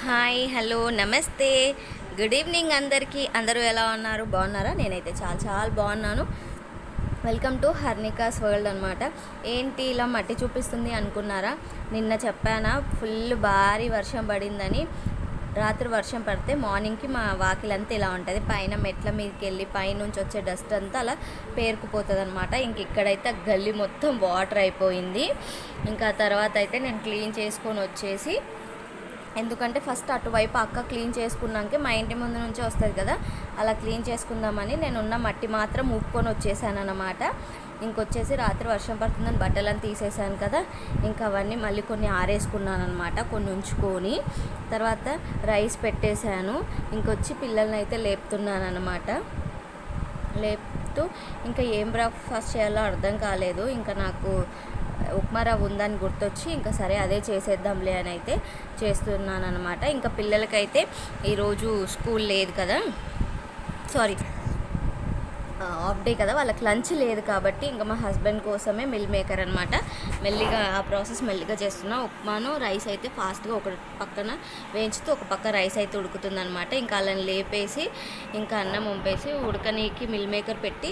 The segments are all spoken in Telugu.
హాయ్ హలో నమస్తే గుడ్ ఈవినింగ్ అందరికీ. అందరూ ఎలా ఉన్నారు? బాగున్నారా? నేనైతే చాలా చాలా బాగున్నాను. వెల్కమ్ టు హర్నికాస్ వరల్డ్ అనమాట. ఏంటి ఇలా మట్టి చూపిస్తుంది అనుకున్నారా? నిన్న చెప్పానా ఫుల్ భారీ వర్షం పడిందని. రాత్రి వర్షం పడితే మార్నింగ్కి మా వాకిలంతా ఇలా ఉంటుంది. పైన మెట్ల మీదకి వెళ్ళి పైనుంచి వచ్చే డస్ట్ అంతా అలా పేరుకుపోతుంది అనమాట. ఇంక ఇక్కడైతే గల్లీ మొత్తం వాటర్ అయిపోయింది. ఇంకా తర్వాత అయితే నేను క్లీన్ చేసుకొని వచ్చేసి, ఎందుకంటే ఫస్ట్ అటువైపు అక్క క్లీన్ చేసుకున్నాకే మా ఇంటి ముందు నుంచి వస్తుంది కదా, అలా క్లీన్ చేసుకుందామని నేను ఉన్న మట్టి మాత్రం ఊపుకొని వచ్చేసాను అన్నమాట. ఇంకొచ్చేసి రాత్రి వర్షం పడుతుందని బట్టలను తీసేసాను కదా, ఇంకా అవన్నీ మళ్ళీ కొన్ని ఆరేసుకున్నాను అనమాట. కొన్ని ఉంచుకొని తర్వాత రైస్ పెట్టేశాను. ఇంకొచ్చి పిల్లల్ని అయితే లేపుతున్నాను అనమాట. లేపుతూ ఇంకా ఏం బ్రేక్ఫాస్ట్ చేయాలో అర్థం కాలేదు. ఇంకా నాకు ఉప్మా రవ్వ ఉందని గుర్తొచ్చి ఇంకా సరే అదే చేసేద్దాంలే అని అయితే చేస్తున్నాను అనమాట. ఇంకా పిల్లలకైతే ఈరోజు స్కూల్ లేదు కదా, సారీ ఆఫ్ డే కదా, వాళ్ళకి లంచ్ లేదు కాబట్టి ఇంకా మా హస్బెండ్ కోసమే మిల్ మేకర్ అనమాట. మెల్లిగా ఆ ప్రాసెస్ మెల్లిగా చేస్తున్నా. ఉప్మాను రైస్ అయితే ఫాస్ట్గా ఒక పక్కన వేయించుతూ ఒక పక్క రైస్ అయితే ఉడుకుతుంది అనమాట. ఇంకా అలా లేపేసి ఇంకా అన్నం వంపేసి ఉడకనీకి మిల్ మేకర్ పెట్టి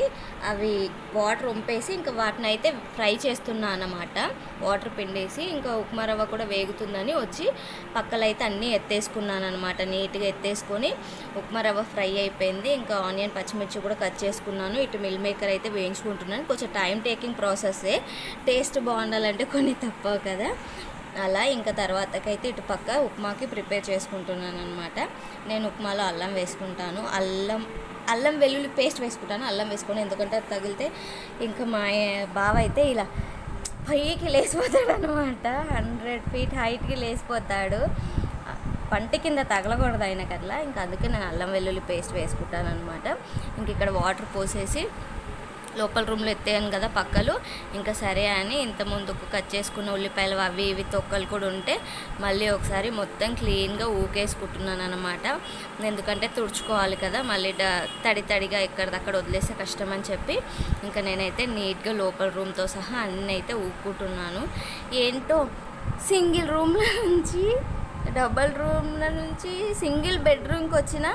అవి వాటర్ వంపేసి ఇంకా వాటిని అయితే ఫ్రై చేస్తున్నా అన్నమాట. వాటర్ పిండేసి ఇంకా ఉప్మా రవ్వ కూడా వేగుతుందని వచ్చి పక్కలో అయితే అన్నీ ఎత్తేసుకున్నాను అనమాట. నీట్గా ఎత్తేసుకొని ఉప్మా రవ్వ ఫ్రై అయిపోయింది. ఇంకా ఆనియన్ పచ్చిమిర్చి కూడా కట్ చేసుకున్నాను. ఇటు మిల్ మేకర్ అయితే వేయించుకుంటున్నాను. కొంచెం టైం టేకింగ్ ప్రాసెస్సే, టేస్ట్ బాగుండాలంటే కొన్ని తప్పవు కదా. అలా ఇంకా తర్వాతకైతే ఇటు పక్క ఉప్మాకి ప్రిపేర్ చేసుకుంటున్నాను అనమాట. నేను ఉప్మాలో అల్లం వేసుకుంటాను, అల్లం వెల్లుల్లి పేస్ట్ వేసుకుంటాను. అల్లం వేసుకొని ఎందుకంటే అది తగిలితే ఇంకా మా బావ అయితే ఇలా పైకి లేచిపోతాడు అనమాట. 100 feet హైట్కి లేచిపోతాడు. పంట కింద తగలకూడదు ఆయనకి అట్లా. ఇంకా అందుకే నేను అల్లం వెల్లుల్లి పేస్ట్ వేసుకుంటాను అనమాట. ఇంక ఇక్కడ వాటర్ పోసేసి లోపల రూమ్లో ఎత్తేయను కదా పక్కలు, ఇంకా సరే అని ఇంత ముందుకు కట్ చేసుకున్న ఉల్లిపాయలు అవి ఇవి తొక్కలు కూడా ఉంటే మళ్ళీ ఒకసారి మొత్తం క్లీన్గా ఊకేసుకుంటున్నాను అనమాట. ఎందుకంటే తుడుచుకోవాలి కదా, మళ్ళీ తడిగా ఎక్కడిదక్కడ వదిలేస్తే కష్టం అని చెప్పి ఇంకా నేనైతే నీట్గా లోపల రూమ్తో సహా అన్నీ అయితే ఊపుకుంటున్నాను. ఏంటో సింగిల్ రూమ్లో నుంచి డబల్ రూమ్ల నుంచి సింగిల్ బెడ్రూమ్కి వచ్చిన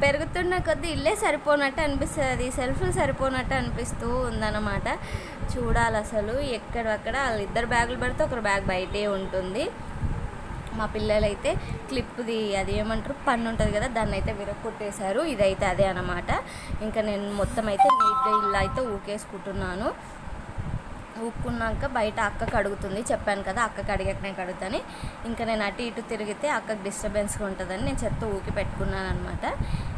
పెరుగుతున్న కొద్దీ ఇల్లే సరిపోనట్టు అనిపిస్తుంది, సెల్ఫ్లు సరిపోనట్టు అనిపిస్తూ ఉందన్నమాట. చూడాలి అసలు ఎక్కడక్కడ వాళ్ళిద్దరు బ్యాగులు పెడితే ఒకరు బ్యాగ్ బయటే ఉంటుంది. మా పిల్లలైతే క్లిప్ది అది ఏమంటారు పన్ను ఉంటుంది కదా, దాన్ని అయితే విరగొట్టేశారు. ఇదైతే అదే అన్నమాట. ఇంకా నేను మొత్తం అయితే నీట్గా ఇల్లు అయితే ఊకేసుకుంటున్నాను. ఊపుకున్నాక బయట అక్కకు అడుగుతుంది, చెప్పాను కదా అక్కకి అడిగాక నేను కడుగుతాను. ఇంకా నేను అటు ఇటు తిరిగితే అక్కకు డిస్టర్బెన్స్గా ఉంటుందని నేను చెత్త ఊకి పెట్టుకున్నాను అనమాట.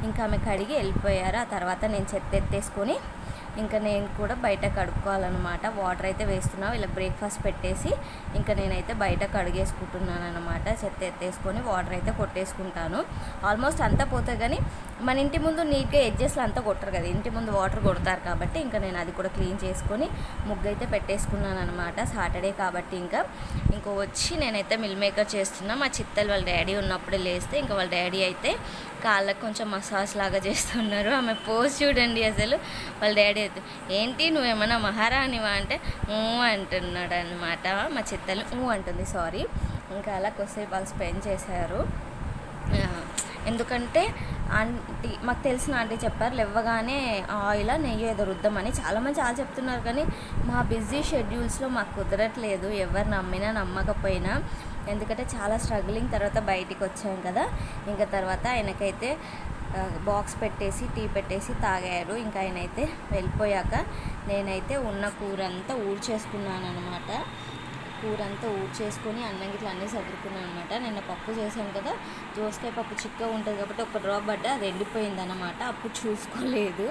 ఇంకా ఆమె కడిగి వెళ్ళిపోయారు. ఆ తర్వాత నేను చెత్త ఎత్తేసుకొని ఇంకా నేను కూడా బయట కడుక్కోవాలన్నమాట. వాటర్ అయితే వేస్తున్నాను. ఇలా బ్రేక్ఫాస్ట్ పెట్టేసి ఇంకా నేనైతే బయట కడిగేసుకుంటున్నాను అనమాట. చెత్త ఎత్తేసుకొని వాటర్ అయితే కొట్టేసుకుంటాను. ఆల్మోస్ట్ అంతా పోతుంది కానీ మన ఇంటి ముందు నీట్గా ఎడ్జెస్లో అంతా కొట్టరు కదా, ఇంటి ముందు వాటర్ కొడతారు కాబట్టి ఇంకా నేను అది కూడా క్లీన్ చేసుకొని ముగ్గు అయితే పెట్టేసుకున్నాను అనమాట. సాటర్డే కాబట్టి ఇంకో వచ్చి నేనైతే మిల్ మేకర్ చేస్తున్నా. మా చిత్తలు వాళ్ళ డాడీ ఉన్నప్పుడే లేస్తే ఇంకా వాళ్ళ డాడీ అయితే కాళ్ళకు కొంచెం మసాజ్ లాగా చేస్తున్నారు. ఆమె పోజ్ చూడండి అసలు. వాళ్ళ డాడీ అయితే ఏంటి నువ్వేమన్నా మహారాణివా అంటే అంటున్నాడు అనమాట. మా చిత్తలు అంటుంది, సారీ. ఇంకా అలా కొద్దిసేపు వాళ్ళు స్పెండ్ చేశారు. ఎందుకంటే ఆంటీ మాకు తెలిసిన ఆంటీ చెప్పారు లేవగానే ఆయిల్ నెయ్యి ఏదో రుద్దామని. చాలామంది చాలా చెప్తున్నారు కానీ మా బిజీ షెడ్యూల్స్లో మాకు కుదరట్లేదు, ఎవరు నమ్మినా నమ్మకపోయినా. ఎందుకంటే చాలా స్ట్రగ్లింగ్ తర్వాత బయటికి వచ్చాం కదా. ఇంకా తర్వాత ఆయనకైతే బాక్స్ పెట్టేసి టీ పెట్టేసి తాగారు. ఇంకా ఆయనైతే వెళ్ళిపోయాక నేనైతే ఉన్న కూర అంతా ఊడ్చేసుకున్నాను అనమాట. కూర అంతా ఊడ్చేసుకొని అన్నం గిట్లా అన్నీ సర్దుకున్నాను అనమాట. నిన్న పప్పు చేశాను కదా, దోసకాయ పప్పు చిక్కగా ఉంటుంది కాబట్టి ఒక డ్రాప్ పడ్డా అది ఎండిపోయింది అనమాట. అప్పుడు చూసుకోలేదు,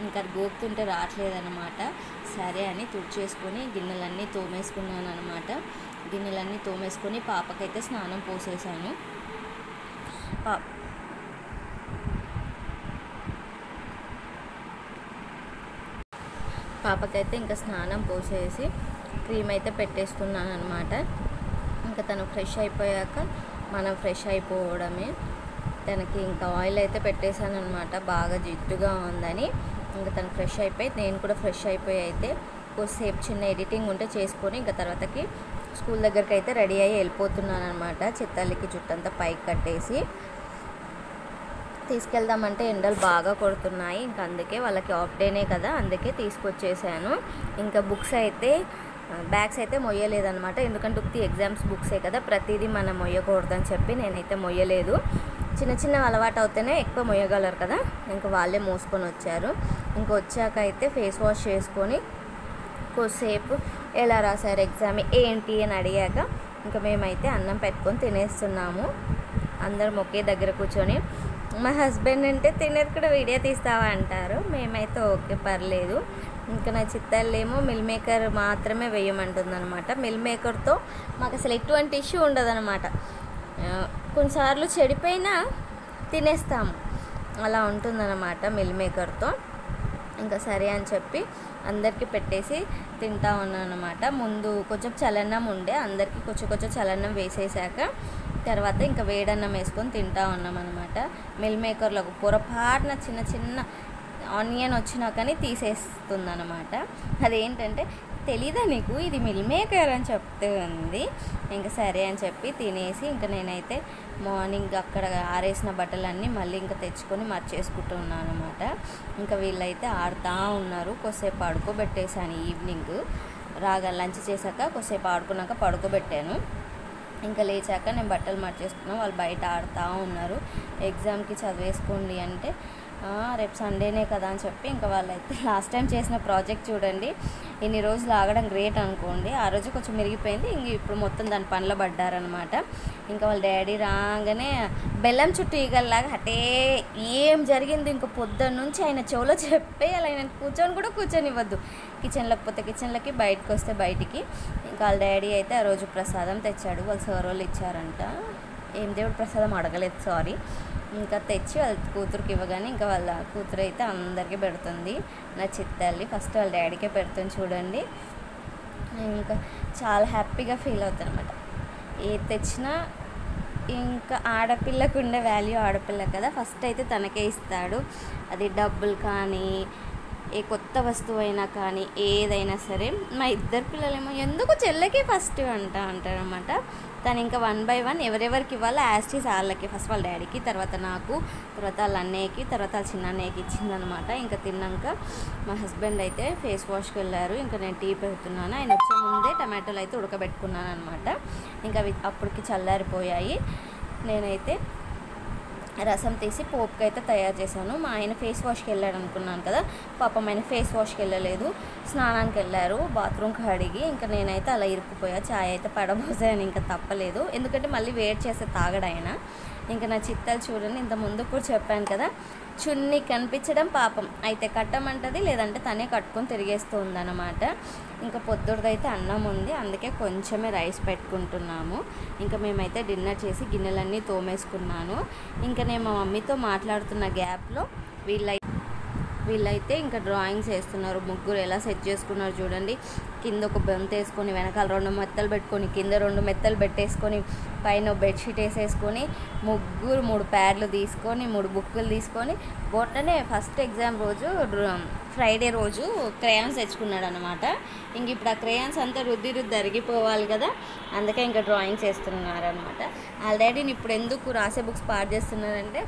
ఇంకా అది గోపుతుంటే రావట్లేదన్నమాట. సరే అని తుడిచేసుకొని గిన్నెలన్నీ తోమేసుకున్నాను అనమాట. గిన్నెలన్నీ తోమేసుకొని పాపకైతే స్నానం పోసేసాను. పాపకైతే ఇంకా స్నానం పోసేసి క్రీమ్ అయితే పెట్టేస్తున్నాను అనమాట. ఇంకా తను ఫ్రెష్ అయిపోయాక మనం ఫ్రెష్ అయిపోవడమే. తనకి ఇంకా ఆయిల్ అయితే పెట్టేశాను అనమాట, బాగా జిడ్డుగా ఉందని. ఇంకా తను ఫ్రెష్ అయిపోయి నేను కూడా ఫ్రెష్ అయిపోయి అయితే కొద్దిసేపు చిన్న ఎడిటింగ్ ఉంటే చేసుకొని ఇంకా తర్వాతకి స్కూల్ దగ్గరికి అయితే రెడీ అయ్యి వెళ్ళిపోతున్నాను అనమాట. చిత్తల్లికి జుట్టంతా పైకి కట్టేసి తీసుకెళ్దామంటే ఎండలు బాగా కొడుతున్నాయి. ఇంకా అందుకే వాళ్ళకి ఆఫ్ డేనే కదా, అందుకే తీసుకొచ్చేసాను. ఇంకా బుక్స్ అయితే బ్యాగ్స్ అయితే మొయ్యలేదనమాట, ఎందుకంటే ఉత్తి ఎగ్జామ్స్ బుక్సే కదా, ప్రతిదీ మనం మొయ్యకూడదని చెప్పి నేనైతే మొయ్యలేదు. చిన్న చిన్న అలవాటు అవుతేనే ఎక్కువ మొయ్యగలరు కదా, ఇంకా వాళ్ళే మోసుకొని వచ్చారు. ఇంకా వచ్చాక అయితే ఫేస్ వాష్ చేసుకొని కొద్దిసేపు ఎలా రాశారు ఎగ్జామ్ ఏంటి అని అడిగాక ఇంకా మేమైతే అన్నం పెట్టుకొని తినేస్తున్నాము. అందరం ఒకే దగ్గర కూర్చొని. మా హస్బెండ్ అంటే తినేది కూడా వీడియో తీస్తావా అంటారు, మేమైతే ఓకే పర్లేదు. ఇంకా నా చిత్తల్లేమో మిల్ మేకర్ మాత్రమే వేయమంటుంది అనమాట. మిల్ మేకర్తో మాకు అసలు ఎటువంటి ఇష్యూ ఉండదన్నమాట. కొన్నిసార్లు చెడిపోయినా తినేస్తాము, అలా ఉంటుందన్నమాట మిల్ మేకర్తో. ఇంకా సరే అని చెప్పి అందరికీ పెట్టేసి తింటా ఉన్నాను అనమాట. ముందు కొంచెం చలన్నం ఉండే, అందరికీ కొంచెం కొంచెం చలన్నం వేసేసాక తర్వాత ఇంకా వేడన్నం వేసుకొని తింటా ఉన్నాం అనమాట. మిల్ మేకర్లో పొరపాటున చిన్న చిన్న ఆనియన్ వచ్చినా కానీ తీసేస్తుంది అనమాట. అదేంటంటే తెలీదా నీకు ఇది మిల్ మేకర్ అని చెప్తూ ఉంది. ఇంకా సరే అని చెప్పి తినేసి ఇంకా నేనైతే మార్నింగ్ అక్కడ ఆరేసిన బట్టలన్నీ మళ్ళీ ఇంకా తెచ్చుకొని మర్చేసుకుంటున్నాను అనమాట. ఇంకా వీళ్ళైతే ఆడుతూ ఉన్నారు. కొద్దిసేపు పడుకోబెట్టేశాను, ఈవినింగ్ రాగా లంచ్ చేశాక కొద్దిసేపు ఆడుకున్నాక పడుకోబెట్టాను. ఇంకా లేచాక నేను బట్టలు మర్చేసుకున్నాను, వాళ్ళు బయట ఆడుతూ ఉన్నారు. ఎగ్జామ్కి చదివేసుకోండి అంటే రేపు సండేనే కదా అని చెప్పి ఇంకా వాళ్ళైతే లాస్ట్ టైం చేసిన ప్రాజెక్ట్ చూడండి, ఇన్ని రోజులు ఆగడం గ్రేట్ అనుకోండి. ఆ రోజు కొంచెం మెరిగిపోయింది, ఇంక ఇప్పుడు మొత్తం దాని పనిలో పడ్డారనమాట. ఇంకా వాళ్ళ డాడీ రాగానే బెల్లం చుట్టూ ఈగల్లాగా అటే ఏం జరిగింది ఇంకా పొద్దున్న నుంచి ఆయన చెవులో చెప్పేయాలి, ఆయన కూర్చొని కూడా కూర్చొనివ్వద్దు. కిచెన్లోకి పోతే కిచెన్లోకి, బయటకు వస్తే బయటికి. ఇంకా వాళ్ళ డాడీ అయితే ఆ రోజు ప్రసాదం తెచ్చాడు, వాళ్ళ సార్ వాళ్ళు ఇచ్చారంట. ఏం దేవుడు ప్రసాదం అడగలేదు, సారీ. ఇంకా తెచ్చి వాళ్ళ కూతురికి ఇవ్వగానే ఇంకా వాళ్ళ కూతురు అయితే అందరికీ పెడుతుంది. నా చిత్తల్లి ఫస్ట్ వాళ్ళ డాడీకే పెడుతుంది చూడండి. ఇంకా చాలా హ్యాపీగా ఫీల్ అవుతుంది అనమాట. ఏది తెచ్చినా ఇంకా ఆడపిల్లకు ఉండే వాల్యూ ఆడపిల్ల కదా, ఫస్ట్ అయితే తనకే ఇస్తాడు. అది డబ్బులు కానీ ఏ కొత్త వస్తువు అయినా కానీ ఏదైనా సరే. మా ఇద్దరు పిల్లలేమో ఎందుకు చెల్లెకే ఫస్ట్ అంటారనమాట. తను ఇంకా 1 by 1 ఎవరెవరికి ఇవ్వాలో యాస్టీస్ వాళ్ళకి, ఫస్ట్ వాళ్ళ డాడీకి, తర్వాత నాకు, తర్వాత వాళ్ళ అన్నయ్యకి, తర్వాత వాళ్ళ చిన్న అన్నయ్యకి ఇచ్చిందనమాట. ఇంకా తిన్నాక మా హస్బెండ్ అయితే ఫేస్ వాష్కి వెళ్ళారు. ఇంకా నేను టీ పెడుతున్నాను, ఆయన వచ్చే ముందే టమాటోలు అయితే ఉడకబెట్టుకున్నాను అనమాట. ఇంకా అవి అప్పటికి చల్లారిపోయాయి. నేనైతే రసం తీసి పోపుకి అయితే తయారు చేశాను. మా ఆయన ఫేస్ వాష్కి వెళ్ళాడు అనుకున్నాను కదా, పాపం ఆయన ఫేస్ వాష్కి వెళ్ళలేదు, స్నానానికి వెళ్ళారు, బాత్రూమ్కి అడిగి. ఇంకా నేనైతే అలా ఇరుక్కుపోయా, చాయ్ అయితే పడబోసాను, ఇంకా తప్పలేదు, ఎందుకంటే మళ్ళీ వేడి చేస్తే తాగడు ఆయన. ఇంకా నా చిత్తాలు చూడండి, ఇంత ముందు కూడా చెప్పాను కదా, చున్నీ కనిపించడం పాపం అయితే కట్టమంటది, లేదంటే తనే కట్టుకొని తిరిగేస్తూ ఉందన్నమాట. ఇంకా పొద్దుడదైతే అన్నం ఉంది, అందుకే కొంచెమే రైస్ పెట్టుకుంటున్నాము. ఇంకా మేమైతే డిన్నర్ చేసి గిన్నెలన్నీ తోమేసుకున్నాను. ఇంకా నేను మా మమ్మీతో మాట్లాడుతున్న గ్యాప్లో వీళ్ళైతే ఇంకా డ్రాయింగ్స్ వేస్తున్నారు. ముగ్గురు ఎలా సెట్ చేసుకున్నారు చూడండి. కింద ఒక బెంత వేసుకొని, వెనకాల 2 మెత్తలు పెట్టుకొని, కింద 2 మెత్తలు పెట్టేసుకొని, పైన బెడ్షీట్ వేసేసుకొని, ముగ్గురు 3 ప్యాడ్లు తీసుకొని, 3 బుక్కులు తీసుకొని, బోట్లనే ఫస్ట్ ఎగ్జామ్ రోజు ఫ్రైడే రోజు క్రేయాన్స్ తెచ్చుకున్నాడు అనమాట. ఇంక ఇప్పుడు ఆ క్రేయాన్స్ అంతా రుద్ది అరిగిపోవాలి కదా, అందుకే ఇంకా డ్రాయింగ్స్ వేస్తున్నారనమాట. వాళ్ళ డాడీని ఇప్పుడు ఎందుకు రాసే బుక్స్ పాడు చేస్తున్నారంటే,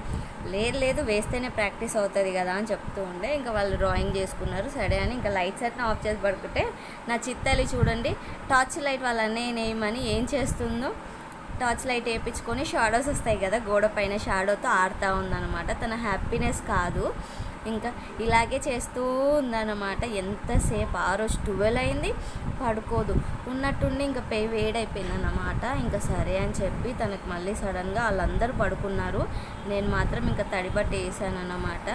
లేదు వేస్తేనే ప్రాక్టీస్ అవుతుంది కదా అని చెప్తూ ఉండే. ఇంకా వాళ్ళు డ్రాయింగ్ చేసుకున్నారు, సరే అని ఇంకా లైట్స్ అట్లా ఆఫ్ చేసి పడుకుంటే నా చిత్తాలి చూడండి, టార్చ్ లైట్ వాళ్ళ అన్నయ్యనేమని ఏం చేస్తుందో, టార్చ్ లైట్ వేయించుకొని షాడోస్ వస్తాయి కదా గోడ పైన, షాడోతో ఆడుతూ ఉందన్నమాట. తన హ్యాపీనెస్ కాదు, ఇంకా ఇలాగే చేస్తూ ఉందన్నమాట. ఎంతసేపు ఆ రోజు 12 అయింది, పడుకోదు, ఉన్నట్టుండి ఇంకా వేడైపోయింది అన్నమాట. ఇంకా సరే అని చెప్పి తనకు మళ్ళీ సడన్గా వాళ్ళందరూ పడుకున్నారు, నేను మాత్రం ఇంకా తడిబట్టి వేసాను అన్నమాట.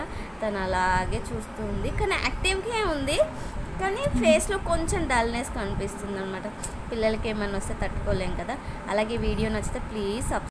తను అలాగే చూస్తుంది, కానీ యాక్టివ్గా ఉంది, కానీ ఫేస్లో కొంచెం డల్నెస్ కనిపిస్తుంది అనమాట. పిల్లలకి ఏమన్నా వస్తే తట్టుకోలేం కదా. అలాగే వీడియో నచ్చితే ప్లీజ్